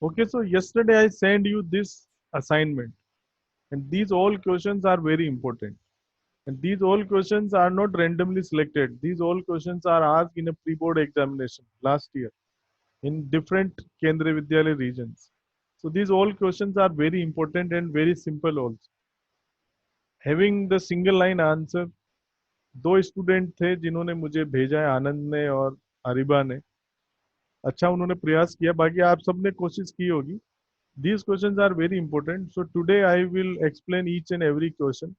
Okay, so yesterday I sent you this assignment, and these all questions are very important. And these all questions are not randomly selected. These all questions are asked in a pre-board examination last year in different Kendriya Vidyalaya regions. So these all questions are very important and very simple also. Having the single line answer, दो student थे जिन्होंने मुझे भेजा है, आनंद ने और अरिबा ने। अच्छा उन्होंने प्रयास किया, बाकी आप सबने कोशिश की होगी। These questions are very important. So today I will explain each and every question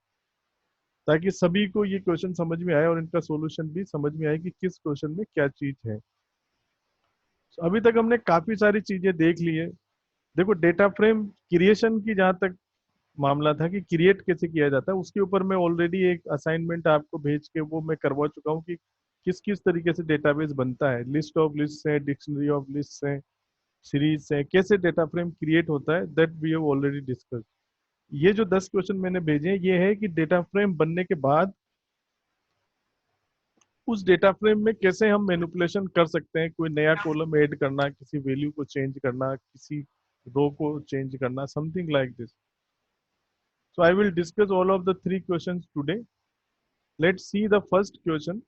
ताकि सभी को ये क्वेश्चन समझ में आए और इनका सॉल्यूशन भी समझ में आए कि किस क्वेश्चन में क्या चीज है। So, अभी तक हमने काफी सारी चीजें देख ली है। देखो डेटा फ्रेम क्रिएशन की जहां तक मामला था कि क्रिएट कैसे किया जाता है, उसके ऊपर मैं ऑलरेडी एक असाइनमेंट आपको भेज के वो मैं करवा चुका हूँ कि किस किस तरीके से डेटाबेस बनता है, लिस्ट ऑफ लिस्ट है, डिक्शनरी ऑफ लिस्ट है, सीरीज है, कैसे डेटा फ्रेम क्रिएट होता है, that we have already discuss. ये जो 10 क्वेश्चन मैंने भेजे हैं ये है कि डेटा फ्रेम बनने के बाद उस डेटा फ्रेम में कैसे हम मैनिपुलेशन कर सकते हैं, कोई नया कॉलम ऐड करना, किसी वैल्यू को चेंज करना, किसी रो को चेंज करना, something like this. So I will discuss all of the three questions today. Let's see the first question.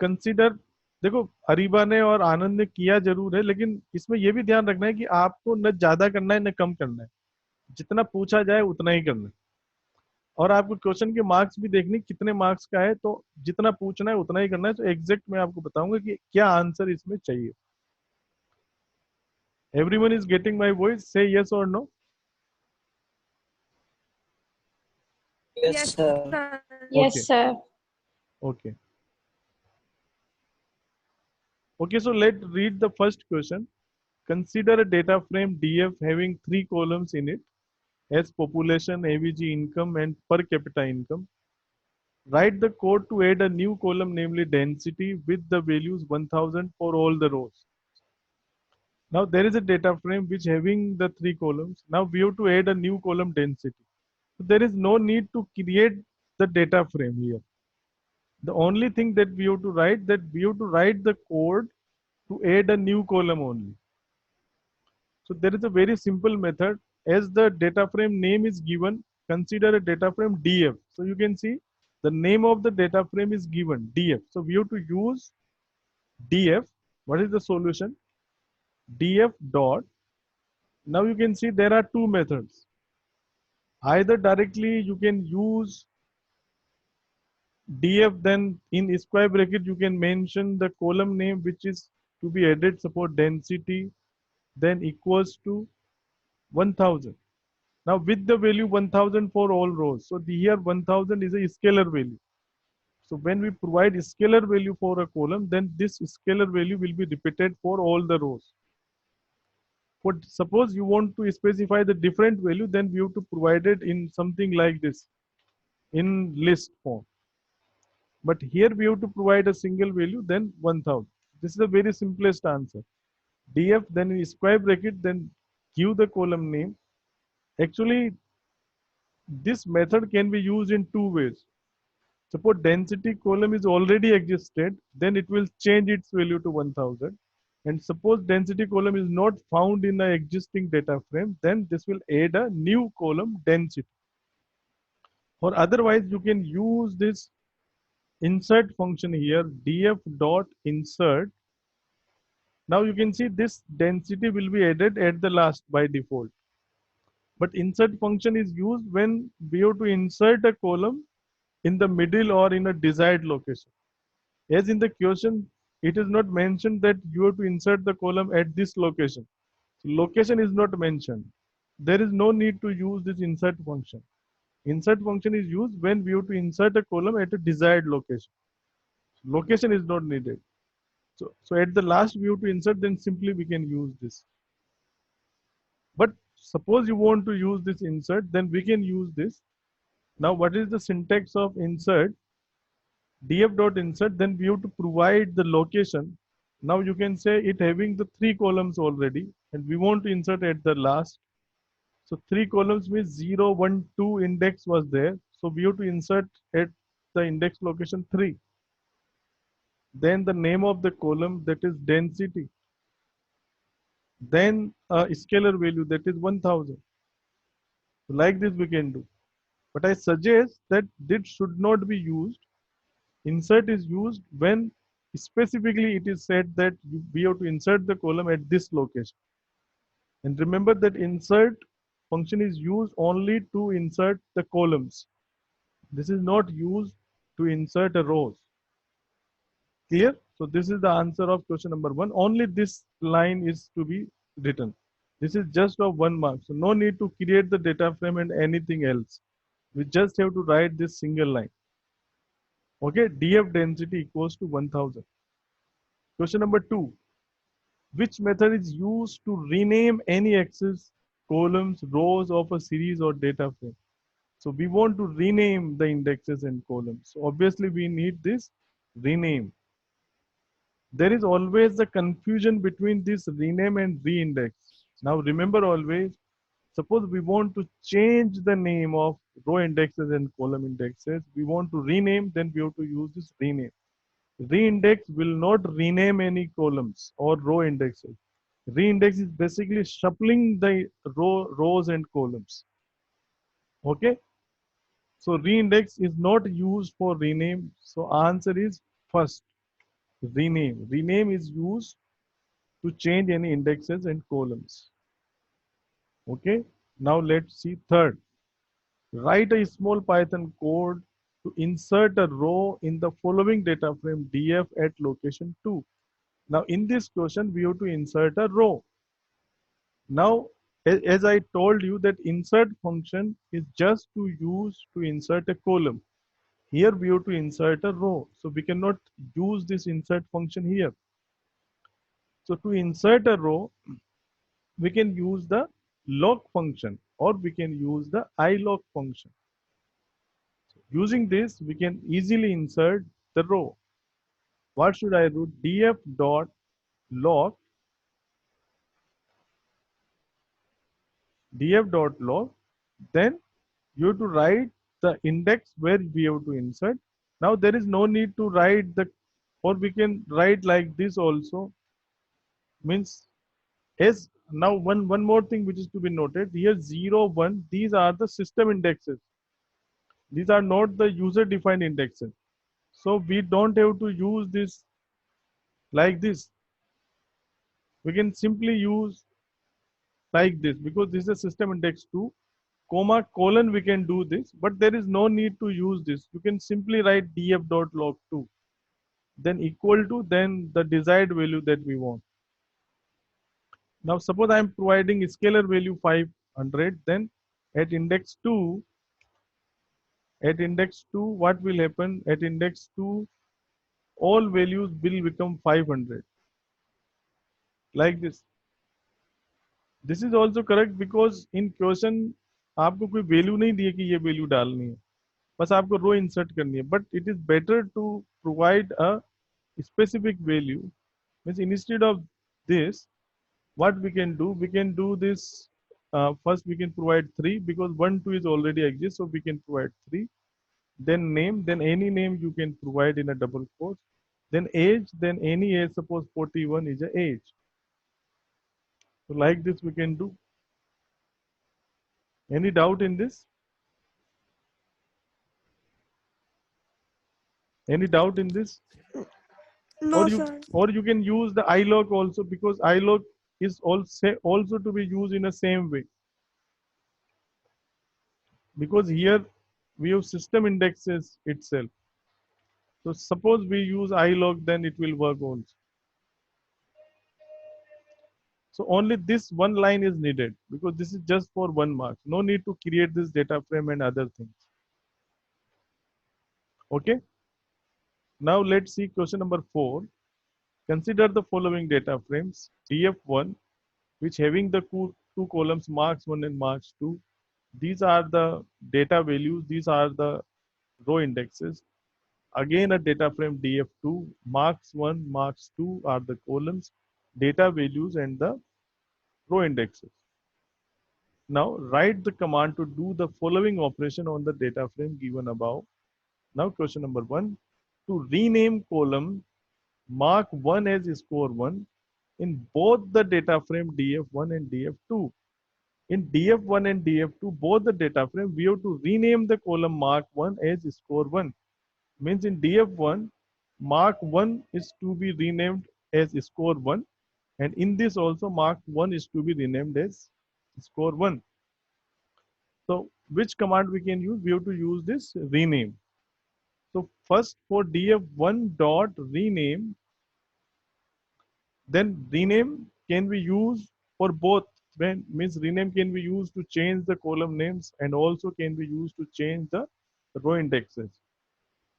Consider, देखो अरीबा ने और आनंद ने किया जरूर है, लेकिन इसमें यह भी ध्यान रखना है कि आपको न ज्यादा करना है न कम करना है, जितना पूछा जाए उतना ही करना है। और आपको क्वेश्चन के मार्क्स भी देखने कितने मार्क्स का है, तो जितना पूछना है उतना ही करना है। तो एग्जैक्ट मैं आपको बताऊंगा कि क्या आंसर इसमें चाहिए। Everyone is getting my voice, say yes और no? Yes, Yes, sir. sir. Okay, Yes, sir. Okay, okay. So let read the first question. Consider a data frame DF having three columns in it as population, AVG income, and per capita income. Write the code to add a new column, namely density, with the values 1000 for all the rows. Now there is a data frame which having the three columns. Now we have to add a new column density. So there is no need to create the data frame here. The only thing that we have to write, that we have to write the code to add a new column only. So there is a very simple method. As the data frame name is given, consider a data frame DF. So you can see the name of the data frame is given DF. So we have to use DF. What is the solution? DF dot. Now you can see there are two methods. Either directly you can use DF, then in square bracket you can mention the column name which is to be added, support density, then equals to 1000. Now with the value 1000 for all rows. So here 1000 is a scalar value. So when we provide scalar value for a column, then this scalar value will be repeated for all the rows. But suppose you want to specify the different value, then we have to provide it in something like this, in list form. But here we have to provide a single value, then 1000. This is the very simplest answer. DF, then in square bracket, then give the column name. Actually, this method can be used in two ways. Suppose density column is already existed, then it will change its value to 1000. And suppose density column is not found in the existing data frame, then this will add a new column density. Or otherwise, you can use this insert function here, df dot insert. Now you can see this density will be added at the last by default. But insert function is used when we have to insert a column in the middle or in a desired location. As in the question, it is not mentioned that you have to insert the column at this location. So location is not mentioned. There is no need to use this insert function. Insert function is used when we have to insert a column at a desired location. Location is not needed. So at the last we have to insert, then simply we can use this. But suppose you want to use this insert, then we can use this. Now what is the syntax of insert? Df dot insert, then we have to provide the location. Now you can say it having the three columns already, and we want to insert at the last. So three columns means 0, 1, 2 index was there. So we have to insert at the index location 3. Then the name of the column, that is density. then a scalar value that is 1000. Like this we can do. But I suggest that this should not be used. Insert is used when specifically it is said that we have to insert the column at this location. And remember that insert function is used only to insert the columns. This is not used to insert a rows. Clear? So this is the answer of question number 1. Only this line is to be written. This is just of 1 mark. So no need to create the data frame and anything else. We just have to write this single line. Okay, df density equals to 1000. Question number 2. Which method is used to rename any axis, columns, rows of a series or data frame? So we want to rename the indexes and columns. So obviously we need this rename. There is always the confusion between this rename and reindex. Now remember always, suppose we want to change the name of row indexes and column indexes. We want to rename, then we have to use this rename. Reindex will not rename any columns or row indexes. Reindex is basically shuffling the rows and columns. Okay. So reindex is not used for rename. So answer is first, rename. Rename is used to change any indexes and columns. Okay. Now let's see third. Write a small Python code to insert a row in the following data frame df at location 2. Now in this question, we have to insert a row. Now, as I told you that insert function is just to use to insert a column. Here we have to insert a row. So we cannot use this insert function here. So to insert a row, we can use the log function or we can use the ilog function. Using this, we can easily insert the row. What should I do? df dot log, df dot log. Then you have to write the index where we have to insert. Now there is no need to write the, or we can write like this also. Means as now one more thing which is to be noted here 0, 1, these are the system indexes. These are not the user defined indexes. So we don't have to use this like this. We can simply use like this because this is system index 2, comma, colon, we can do this, but there is no need to use this. You can simply write df.log2, then equal to, then the desired value that we want. Now suppose I am providing scalar value 500, then at index 2, what will happen? At index 2, all values will become 500. Like this. This is also correct because in question आपको कोई value नहीं दिए कि ये value डालनी है, बस आपको रो इंसर्ट करनी है. But it is better to provide a specific value. Means instead of this, what we can do this. First we can provide 3 because 1 2 is already exist, so we can provide 3. Then name, then any name you can provide in a double quote. Then age, then any age, suppose 41 is a age. So like this we can do. Any doubt in this? Any doubt in this? No, sir. Or you can use the ilog also because ilog is also to be used in the same way. Because here we have system indexes itself. So suppose we use ilog, then it will work also. So only this one line is needed because this is just for 1 mark. No need to create this data frame and other things. Okay. Now let's see question number 4. Consider the following data frames. df1, which having the two columns marks 1 and marks 2. These are the data values. These are the row indexes. Again a data frame df2, marks 1, marks 2 are the columns, data values and the row indexes. Now write the command to do the following operation on the data frame given above. Now question number 1, to rename column, mark 1 as score 1, in both the data frame df1 and df2. In df1 and df2, both the data frame, we have to rename the column mark1 as score1. Means in df1, mark1 is to be renamed as score1, and in this also mark1 is to be renamed as score1. So which command we can use? We have to use this rename. So first for df1 dot rename, then rename can be used for both. When means rename can be used to change the column names and also can be used to change the row indexes.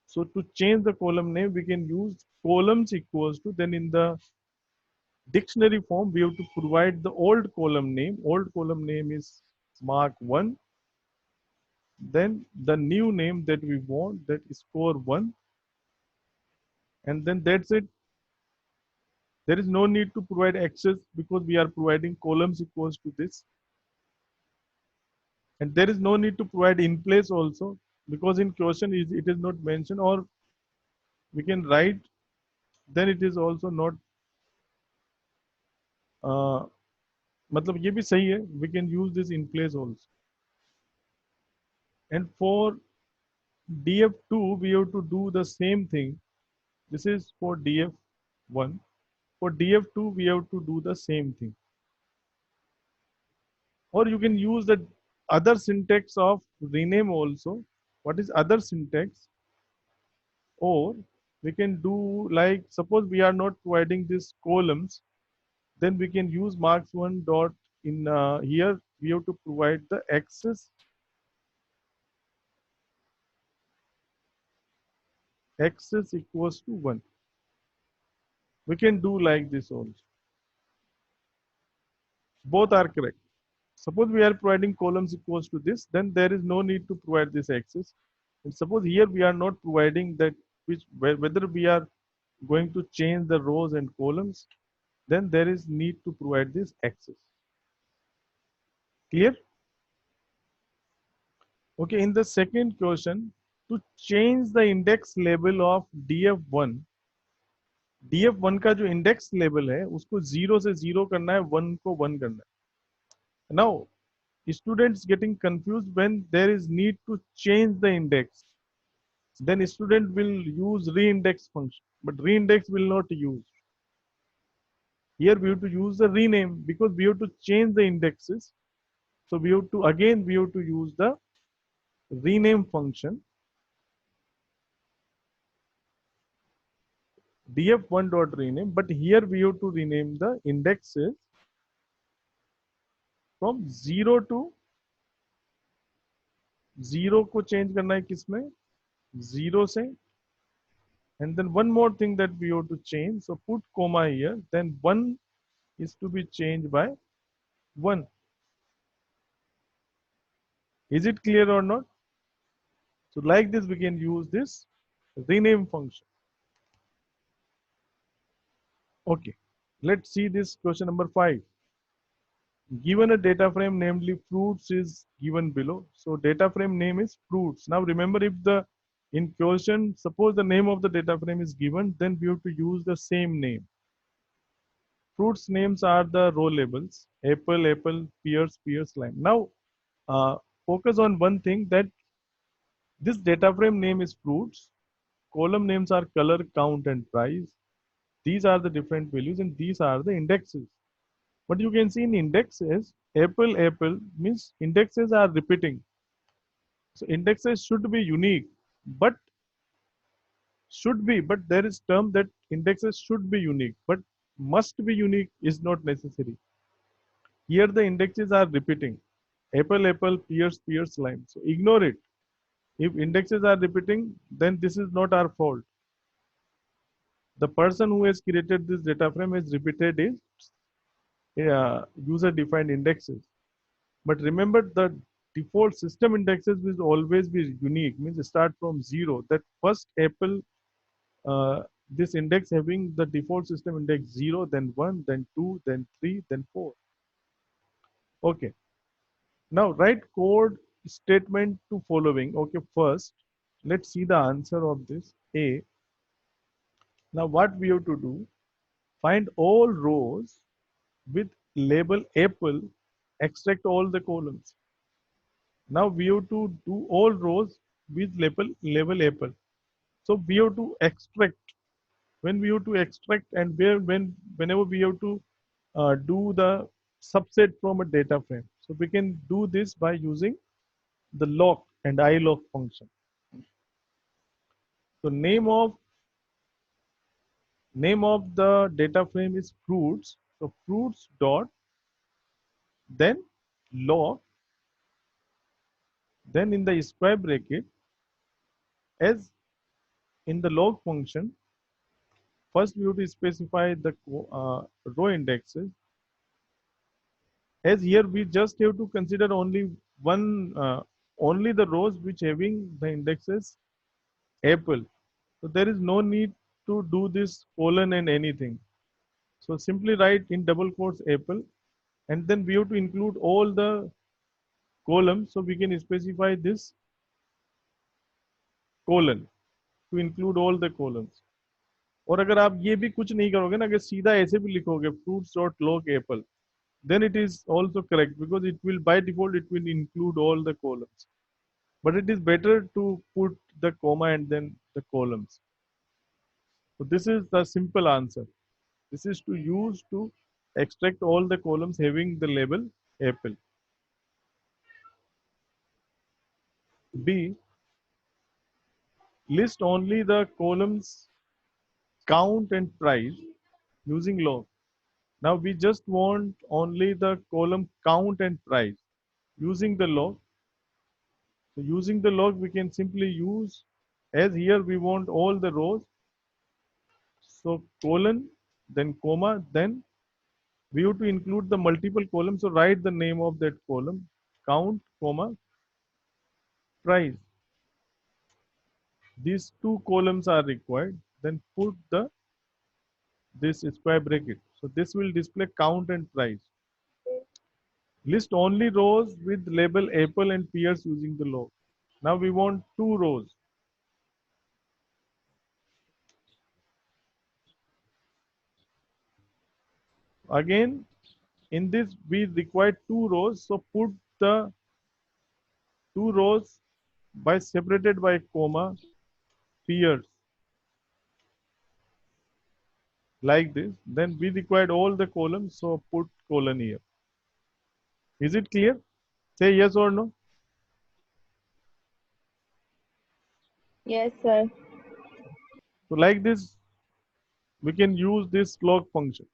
So to change the column name, we can use columns equals to, then in the dictionary form, we have to provide the old column name. Old column name is mark1. Then the new name that we want, that is score1. And then that's it. There is no need to provide access because we are providing columns equals to this. And there is no need to provide in place also because in question it is not mentioned, or we can write, then it is also not मतलब ये भी सही है, we can use this in place also. And for df2 we have to do the same thing. This is for df1. For df2 we have to do the same thing, or you can use the other syntax of rename also. What is other syntax? Or we can do like, suppose we are not providing these columns, then we can use marks1 dot in here we have to provide the access equals to 1. We can do like this also. Both are correct. Suppose we are providing columns equals to this, then there is no need to provide this access. And suppose here we are not providing that, which whether we are going to change the rows and columns, then there is need to provide this access. Clear? Okay, in the second question, to change the index label of df1, df1 का जो index label है उसको 0 से 0 करना है, 1 को 1 करना है. Now students getting confused when there is need to change the index, then student will use reindex function, but reindex will not use. Here we have to use the rename because we have to change the indexes. So we have to use the rename function, df1 dot rename, but here we have to rename the indexes from 0 to 0 को change करना है किसमें, 0 से. And then one more thing that we have to change, so put comma here, then 1 is to be changed by 1. Is it clear or not? So like this we can use this rename function. Okay, let's see this question number 5. Given a data frame namely fruits is given below. So data frame name is fruits. Now remember, if the in question suppose the name of the data frame is given, then we have to use the same name. Fruits names are the row labels: apple, apple, pears, pears, lime. Now focus on one thing, that this data frame name is fruits. Column names are color, count, and price. These are the different values, and these are the indexes. But you can see in indexes, apple, apple means indexes are repeating. So indexes should be unique, but there is term that indexes should be unique, but must be unique is not necessary. Here the indexes are repeating: apple, apple, pears, pears, lime. So ignore it. If indexes are repeating, then this is not our fault. The person who has created this data frame has repeated his user defined indexes. But remember, the default system indexes will always be unique, means start from 0. That first apple, this index having the default system index 0, then 1, then 2, then 3, then 4. Okay. Now write code statement to following. Okay, first let's see the answer of this A. Now what we have to do, find all rows with label Apple, extract all the columns. Now we have to do all rows with label Apple. So we have to extract. When we have to extract and whenever we have to do the subset from a data frame. So we can do this by using the lock and ilock function. So name of the data frame is fruits. So fruits dot then lock, then in the square bracket, as in the log function, first we have to specify the row indexes. As here we just have to consider only the rows which having the indexes Apple. So there is no need to do this colon and anything. So simply write in double quotes Apple, and then we have to include all the columns. So we can specify this colon to include all the columns. और अगर आप ये भी कुछ नहीं करोगे ना, अगर सीधा ऐसे भी लिखोगे fruits dot log apple, then it is also correct because it will by default it will include all the columns. But it is better to put the comma and then the columns. So this is the simple answer. This is to use to extract all the columns having the label Apple. B. List only the columns count and price using log. Now we just want only the column count and price using the log. So using the log we can simply use, as here we want all the rows. So colon, then comma, then we have to include the multiple columns. So write the name of that column, count, comma, price. These two columns are required. Then put this square bracket. So this will display count and price. List only rows with label apple and pears using the log. Now we want two rows. Again, in this we require two rows. So put the two rows by separated by comma pears like this. Then we required all the columns. So put colon here. Is it clear? Say yes or no. Yes, sir. So like this, we can use this log function.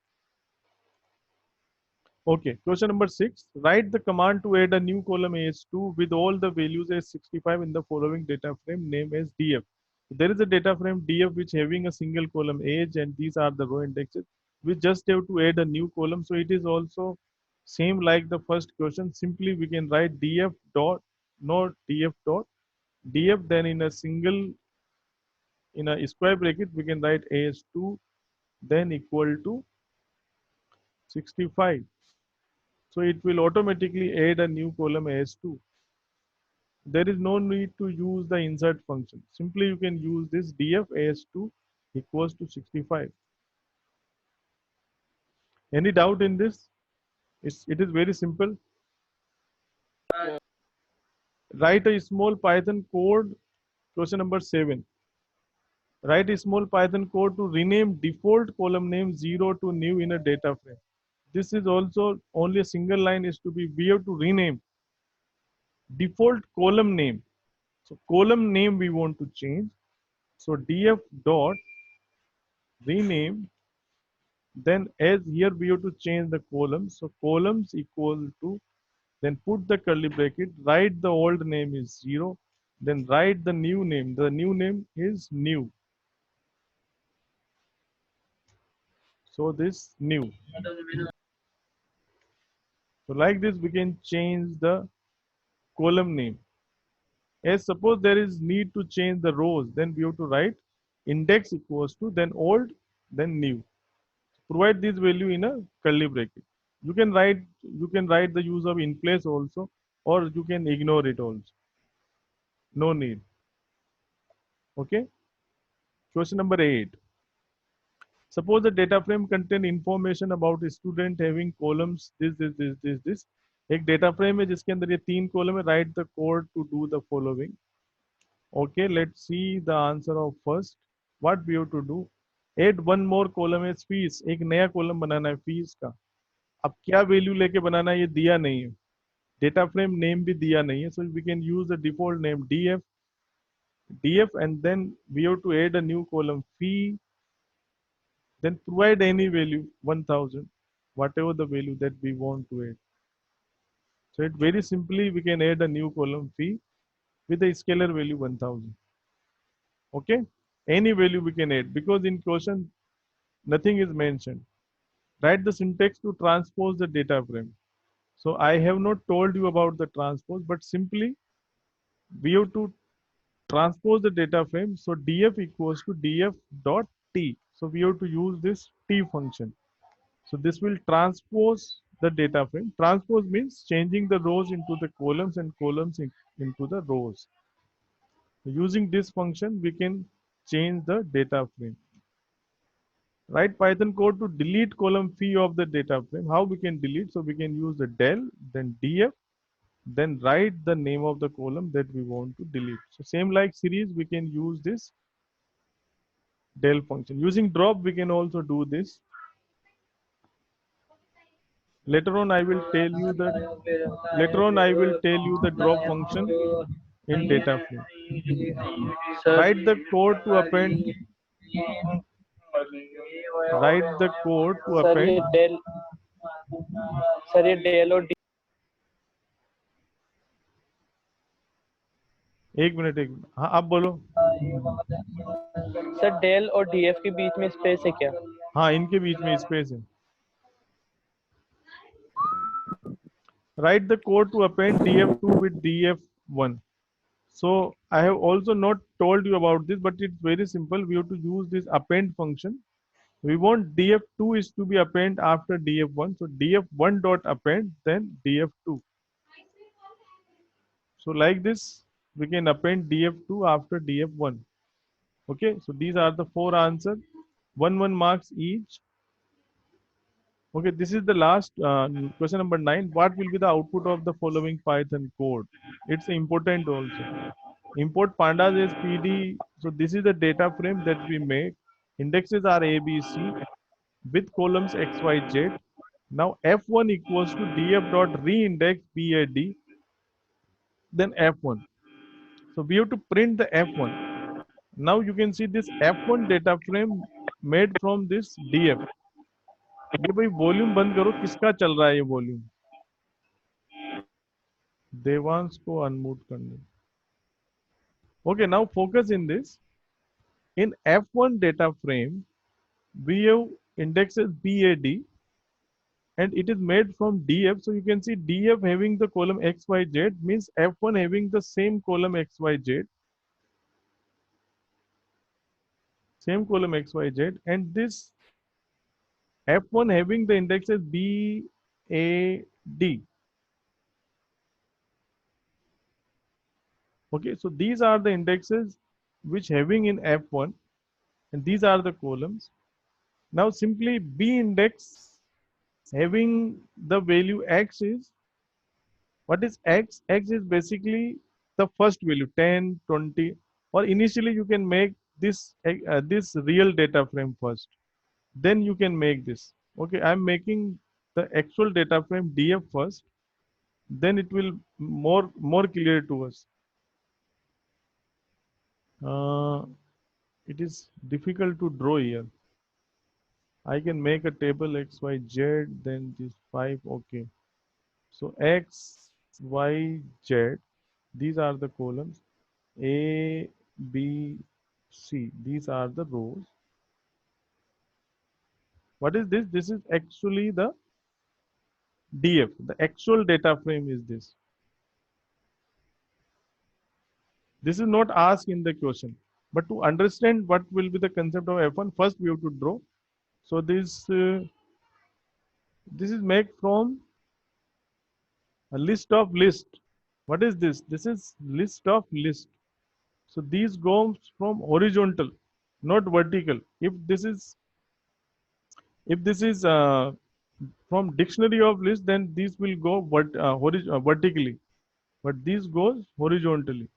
Okay, question number 6. Write the command to add a new column AS2 with all the values as 65 in the following data frame named as DF. So there is a data frame DF which having a single column age, and these are the row indexes. We just have to add a new column. So it is also same like the first question. Simply we can write DF dot, not DF dot, DF, then in a square bracket we can write AS2 then equal to 65. So it will automatically add a new column AS2. There is no need to use the insert function. Simply you can use this df AS2 equals to 65. Any doubt in this? It is very simple. Write a small Python code. Question number 7. Write a small Python code to rename default column name 0 to new in a data frame. This is also only a single line is to be, we have to rename default column name. So column name we want to change. So df dot rename, then as here we have to change the columns. So columns equal to, then put the curly bracket, write the old name is 0, then write the new name. The new name is new. So this new. So like this we can change the column name. As suppose there is need to change the rows, then we have to write index equals to, then old, then new. Provide this value in a curly bracket. You can write the use of in place also, or you can ignore it also. No need. Okay. Question number 8. Suppose the data frame contain information about student having columns this. एक data frame है जिसके अंदर ये 3 column है. Write the code to do the following. Okay, let's see the answer of first. What we have to do? Add one more column as fees. एक नया column बनाना है fees का. अब क्या value लेके बनाना है ये दिया नहीं है. Data frame name भी दिया नहीं है. So we can use the default name df and then we have to add a new column fee. Then provide any value 1000, whatever the value that we want to add. So it very simply we can add a new column fee with a scalar value 1000. Okay, any value we can add because in question nothing is mentioned. Write the syntax to transpose the data frame. So I have not told you about the transpose, but simply we have to transpose the data frame. So df equals to df dot t. So we have to use this t function. So this will transpose the data frame. Transpose means changing the rows into the columns and columns into the rows. Using this function, we can change the data frame. Write Python code to delete column fee of the data frame. How we can delete? So we can use the del, then df, then write the name of the column that we want to delete. So same like series, we can use this del function. Using drop, we can also do this. Later on, I will tell you the drop function in data frame. Sir Write the code to append. Write the code to sir append. ये del और एक minute हाँ आप बोलो. Sir del और DF के बीच में space है क्या? हाँ इनके बीच में स्पेस है. Write the code to append df2 with df1. So I have also not told you about this, but it's very simple. We have to use this append function. We want df2 is to be append after df1. So df1 dot append, then df2. So like this, we can append df2 after df1. Okay, so these are the 4 answers. 1 marks each. Okay, this is the last question number 9. What will be the output of the following Python code? It's important also. Import pandas as PD. So this is the data frame that we make. Indexes are A, B, C with columns X, Y, Z. Now F1 equals to df dot reindex PAD, then F1. So we have to print the F1. Now you can see this F1 data frame made from this df. ये भाई volume बंद करो, किसका चल रहा है ये volume? Devansh को अनम्यूट करने. Okay, now focus in this. In F1 data frame, we have indexes BAD and it is made from DF. So you can see DF having the column XYZ means F1 having the same column XYZ. Same column XYZ, and this F1 having the indexes BAD. Okay, so these are the indexes which having in F1 and these are the columns. Now simply B index having the value X is, what is X? X is basically the first value 10, 20, or initially you can make this this real data frame first. Then you can make this. Okay, I'm making the actual data frame DF first. Then it will more clear to us. It is difficult to draw here. I can make a table X, Y, Z, then this 5, okay. So X, Y, Z, these are the columns. A, B, C, these are the rows. What is this? This is actually the DF. The actual data frame is this. This is not asked in the question. But to understand what will be the concept of F1, first we have to draw. So this is made from a list of list. What is this? This is list of list. So these goes from horizontal, not vertical. If this is If this is from dictionary of list, then these will go vertically, but this goes horizontally.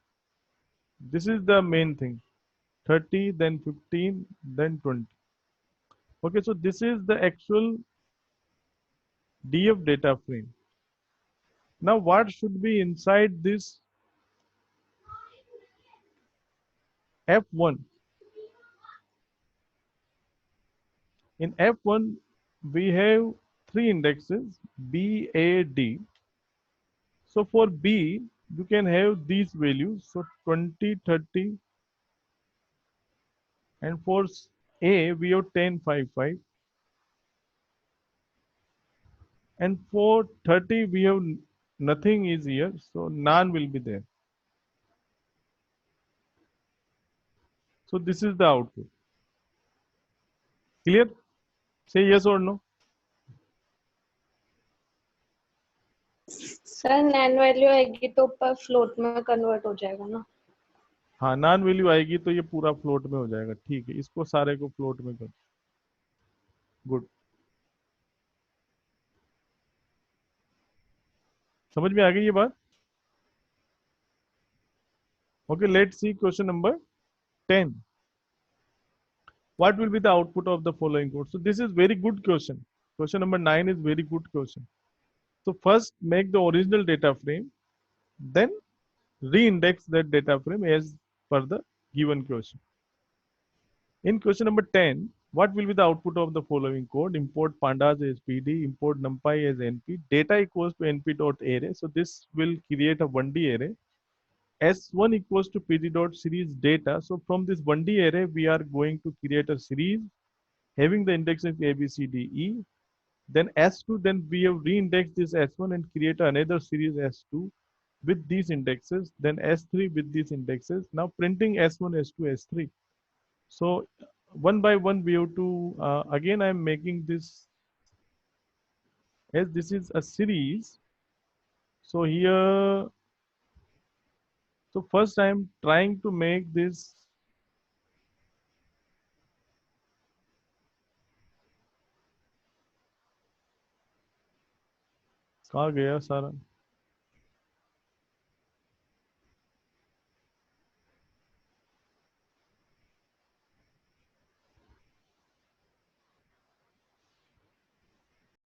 This is the main thing. 30, then 15, then 20. Okay, so this is the actual DF data frame. Now what should be inside this F1? In F1, we have three indexes, B, A, D. So for B, you can have these values. So 20, 30, and for A, we have 10, 5, 5. And for 30, we have nothing is here, so none will be there. So this is the output. Clear? Say yes or no. Sir NaN value आएगी तो ऊपर float में convert हो जाएगा ना? हाँ, non value आएगी तो ये पूरा फ्लोट में हो जाएगा। ठीक है, इसको सारे को फ्लोट में कर। गुड, समझ में आ गई ये बात? Okay, let's see question number 10. What will be the output of the following code? So this is very good question. Question number 9 is very good question. So first make the original data frame, then re-index that data frame as per the given question. In question number 10, what will be the output of the following code? Import pandas as PD, import numpy as np, data equals to np.array. So this will create a 1D array. S1 equals to PD dot series data. So from this 1D array, we are going to create a series having the indexes A, B, C, D, E. Then S2, then we have re-indexed this S1 and create another series S2 with these indexes. Then S3 with these indexes. Now printing S1, S2, S3. So one by one, we have to, again, I'm making this as this is a series. So here, so first I'm trying to make this कहाँ गया सारा